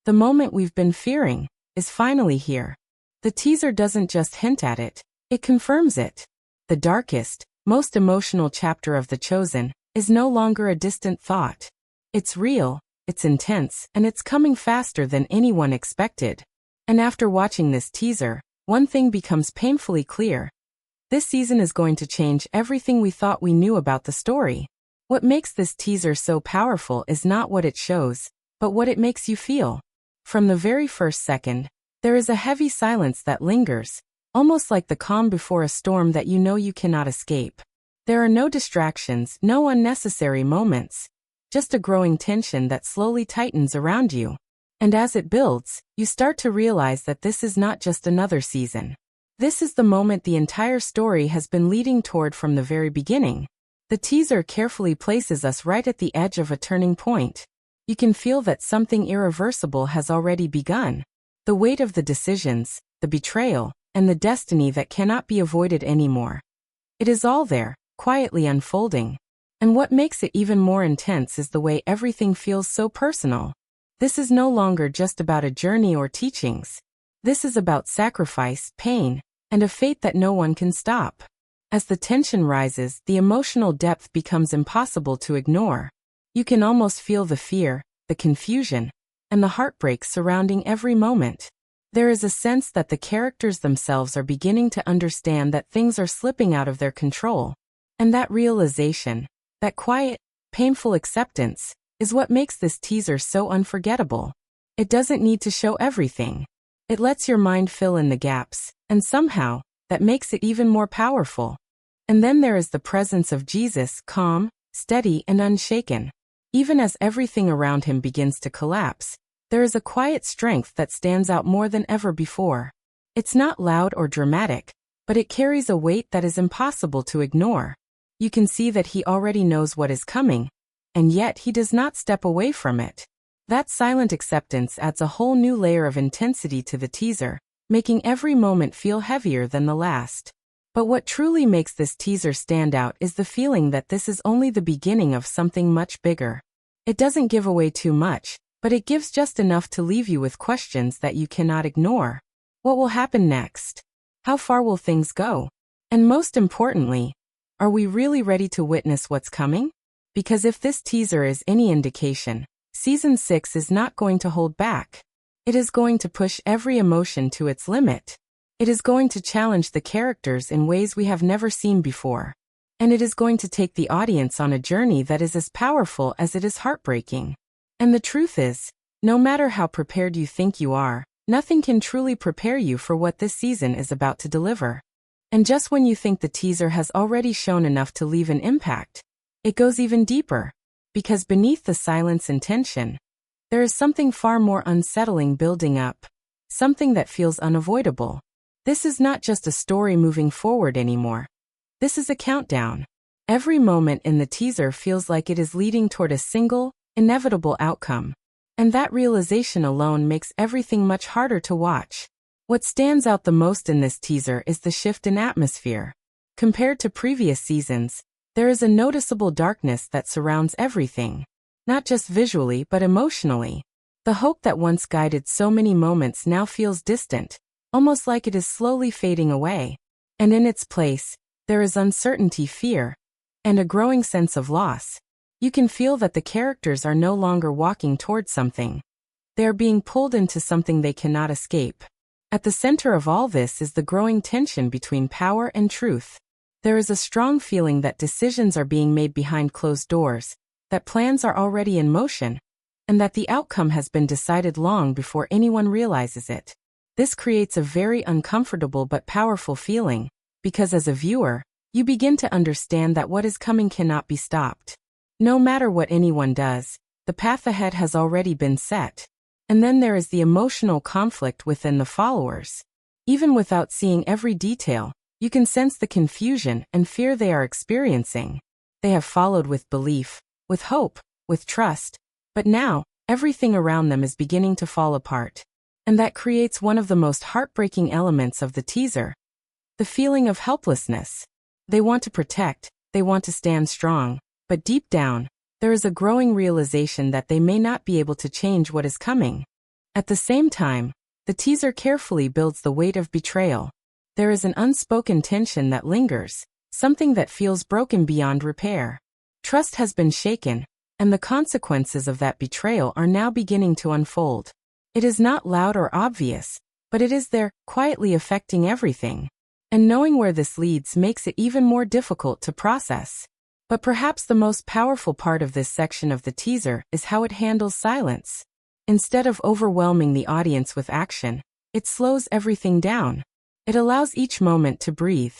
The moment we've been fearing is finally here. The teaser doesn't just hint at it, it confirms it. The darkest, most emotional chapter of The Chosen is no longer a distant thought. It's real, it's intense, and it's coming faster than anyone expected. And after watching this teaser, one thing becomes painfully clear. This season is going to change everything we thought we knew about the story. What makes this teaser so powerful is not what it shows, but what it makes you feel. From the very first second, there is a heavy silence that lingers, almost like the calm before a storm that you know you cannot escape. There are no distractions, no unnecessary moments, just a growing tension that slowly tightens around you. And as it builds, you start to realize that this is not just another season. This is the moment the entire story has been leading toward from the very beginning. The teaser carefully places us right at the edge of a turning point. You can feel that something irreversible has already begun. The weight of the decisions, the betrayal, and the destiny that cannot be avoided anymore. It is all there, quietly unfolding. And what makes it even more intense is the way everything feels so personal. This is no longer just about a journey or teachings. This is about sacrifice, pain, and a fate that no one can stop. As the tension rises, the emotional depth becomes impossible to ignore. You can almost feel the fear, the confusion, and the heartbreak surrounding every moment. There is a sense that the characters themselves are beginning to understand that things are slipping out of their control. And that realization, that quiet, painful acceptance, is what makes this teaser so unforgettable. It doesn't need to show everything. It lets your mind fill in the gaps, and somehow, that makes it even more powerful. And then there is the presence of Jesus, calm, steady, and unshaken. Even as everything around him begins to collapse, there is a quiet strength that stands out more than ever before. It's not loud or dramatic, but it carries a weight that is impossible to ignore. You can see that he already knows what is coming, and yet he does not step away from it. That silent acceptance adds a whole new layer of intensity to the teaser, making every moment feel heavier than the last. But what truly makes this teaser stand out is the feeling that this is only the beginning of something much bigger. It doesn't give away too much, but it gives just enough to leave you with questions that you cannot ignore. What will happen next? How far will things go? And most importantly, are we really ready to witness what's coming? Because if this teaser is any indication, Season 6 is not going to hold back. It is going to push every emotion to its limit. It is going to challenge the characters in ways we have never seen before. And it is going to take the audience on a journey that is as powerful as it is heartbreaking. And the truth is, no matter how prepared you think you are, nothing can truly prepare you for what this season is about to deliver. And just when you think the teaser has already shown enough to leave an impact, it goes even deeper. Because beneath the silence and tension, there is something far more unsettling building up. Something that feels unavoidable. This is not just a story moving forward anymore. This is a countdown. Every moment in the teaser feels like it is leading toward a single, inevitable outcome. And that realization alone makes everything much harder to watch. What stands out the most in this teaser is the shift in atmosphere. Compared to previous seasons, there is a noticeable darkness that surrounds everything. Not just visually but emotionally. The hope that once guided so many moments now feels distant, almost like it is slowly fading away. And in its place, there is uncertainty, fear, and a growing sense of loss. You can feel that the characters are no longer walking towards something. They are being pulled into something they cannot escape. At the center of all this is the growing tension between power and truth. There is a strong feeling that decisions are being made behind closed doors, that plans are already in motion, and that the outcome has been decided long before anyone realizes it. This creates a very uncomfortable but powerful feeling, because as a viewer, you begin to understand that what is coming cannot be stopped. No matter what anyone does, the path ahead has already been set. And then there is the emotional conflict within the followers. Even without seeing every detail, you can sense the confusion and fear they are experiencing. They have followed with belief, with hope, with trust, but now, everything around them is beginning to fall apart. And that creates one of the most heartbreaking elements of the teaser. The feeling of helplessness. They want to protect, they want to stand strong, but deep down, there is a growing realization that they may not be able to change what is coming. At the same time, the teaser carefully builds the weight of betrayal. There is an unspoken tension that lingers, something that feels broken beyond repair. Trust has been shaken, and the consequences of that betrayal are now beginning to unfold. It is not loud or obvious, but it is there, quietly affecting everything. And knowing where this leads makes it even more difficult to process. But perhaps the most powerful part of this section of the teaser is how it handles silence. Instead of overwhelming the audience with action, it slows everything down. It allows each moment to breathe.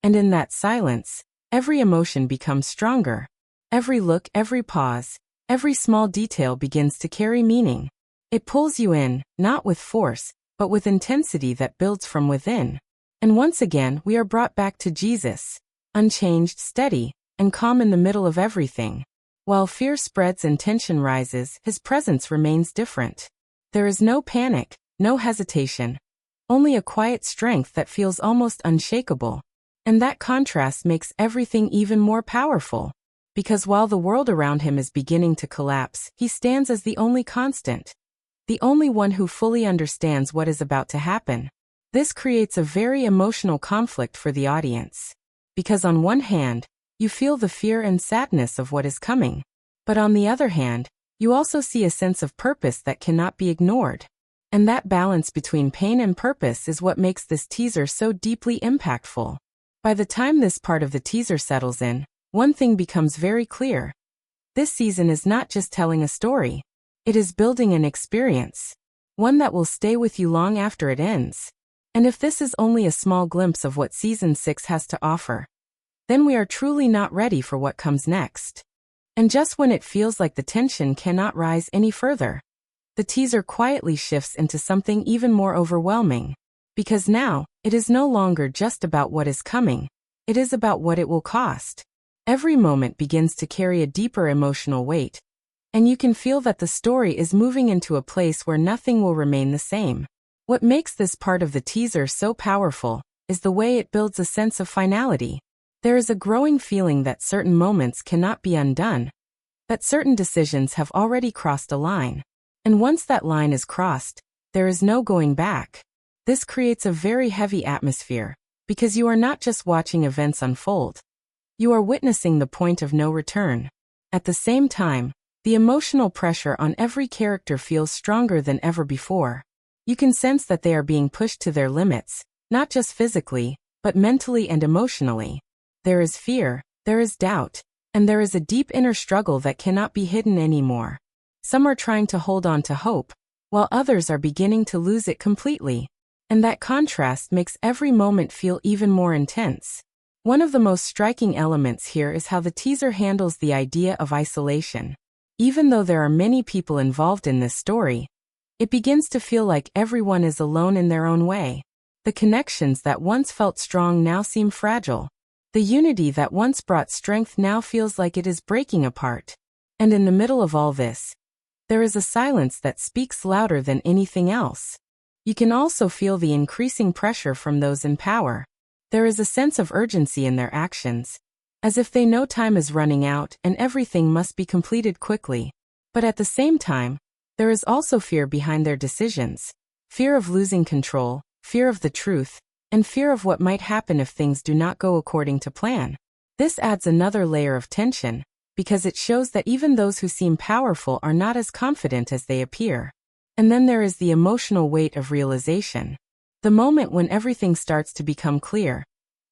And in that silence, every emotion becomes stronger. Every look, every pause, every small detail begins to carry meaning. It pulls you in, not with force, but with intensity that builds from within. And once again, we are brought back to Jesus, unchanged, steady, and calm in the middle of everything. While fear spreads and tension rises, his presence remains different. There is no panic, no hesitation, only a quiet strength that feels almost unshakable. And that contrast makes everything even more powerful. Because while the world around him is beginning to collapse, he stands as the only constant. The only one who fully understands what is about to happen. This creates a very emotional conflict for the audience. Because on one hand, you feel the fear and sadness of what is coming. But on the other hand, you also see a sense of purpose that cannot be ignored. And that balance between pain and purpose is what makes this teaser so deeply impactful. By the time this part of the teaser settles in, one thing becomes very clear. This season is not just telling a story. It is building an experience. One that will stay with you long after it ends. And if this is only a small glimpse of what Season 6 has to offer, then we are truly not ready for what comes next. And just when it feels like the tension cannot rise any further, the teaser quietly shifts into something even more overwhelming. Because now, it is no longer just about what is coming, it is about what it will cost. Every moment begins to carry a deeper emotional weight, and you can feel that the story is moving into a place where nothing will remain the same. What makes this part of the teaser so powerful is the way it builds a sense of finality. There is a growing feeling that certain moments cannot be undone, that certain decisions have already crossed a line. And once that line is crossed, there is no going back. This creates a very heavy atmosphere, because you are not just watching events unfold. You are witnessing the point of no return. At the same time, the emotional pressure on every character feels stronger than ever before. You can sense that they are being pushed to their limits, not just physically, but mentally and emotionally. There is fear, there is doubt, and there is a deep inner struggle that cannot be hidden anymore. Some are trying to hold on to hope, while others are beginning to lose it completely. And that contrast makes every moment feel even more intense. One of the most striking elements here is how the teaser handles the idea of isolation. Even though there are many people involved in this story, it begins to feel like everyone is alone in their own way. The connections that once felt strong now seem fragile. The unity that once brought strength now feels like it is breaking apart. And in the middle of all this, there is a silence that speaks louder than anything else. You can also feel the increasing pressure from those in power. There is a sense of urgency in their actions, as if they know time is running out and everything must be completed quickly. But at the same time, there is also fear behind their decisions. Fear of losing control, fear of the truth, and fear of what might happen if things do not go according to plan. This adds another layer of tension, because it shows that even those who seem powerful are not as confident as they appear. And then there is the emotional weight of realization. The moment when everything starts to become clear,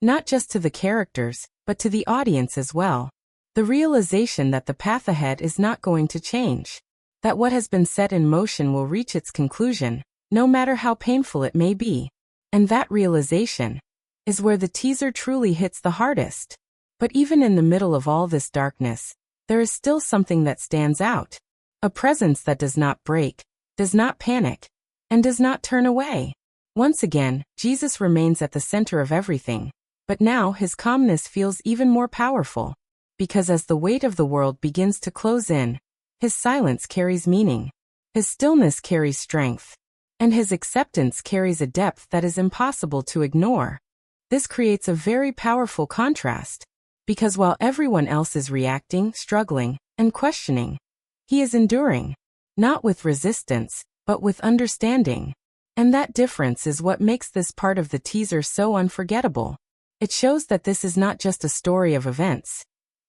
not just to the characters, but to the audience as well. The realization that the path ahead is not going to change. That what has been set in motion will reach its conclusion, no matter how painful it may be. And that realization is where the teaser truly hits the hardest. But even in the middle of all this darkness, there is still something that stands out. A presence that does not break, does not panic, and does not turn away. Once again, Jesus remains at the center of everything. But now his calmness feels even more powerful. Because as the weight of the world begins to close in, his silence carries meaning. His stillness carries strength. And his acceptance carries a depth that is impossible to ignore. This creates a very powerful contrast. Because while everyone else is reacting, struggling, and questioning, he is enduring. Not with resistance, but with understanding. And that difference is what makes this part of the teaser so unforgettable. It shows that this is not just a story of events.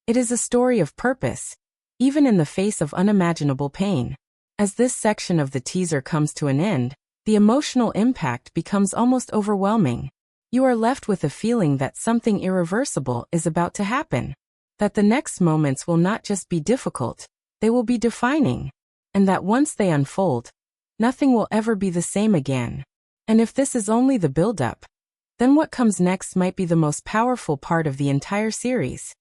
It is a story of purpose, even in the face of unimaginable pain. As this section of the teaser comes to an end, the emotional impact becomes almost overwhelming. You are left with a feeling that something irreversible is about to happen. That the next moments will not just be difficult, they will be defining. And that once they unfold, nothing will ever be the same again. And if this is only the build-up, then what comes next might be the most powerful part of the entire series.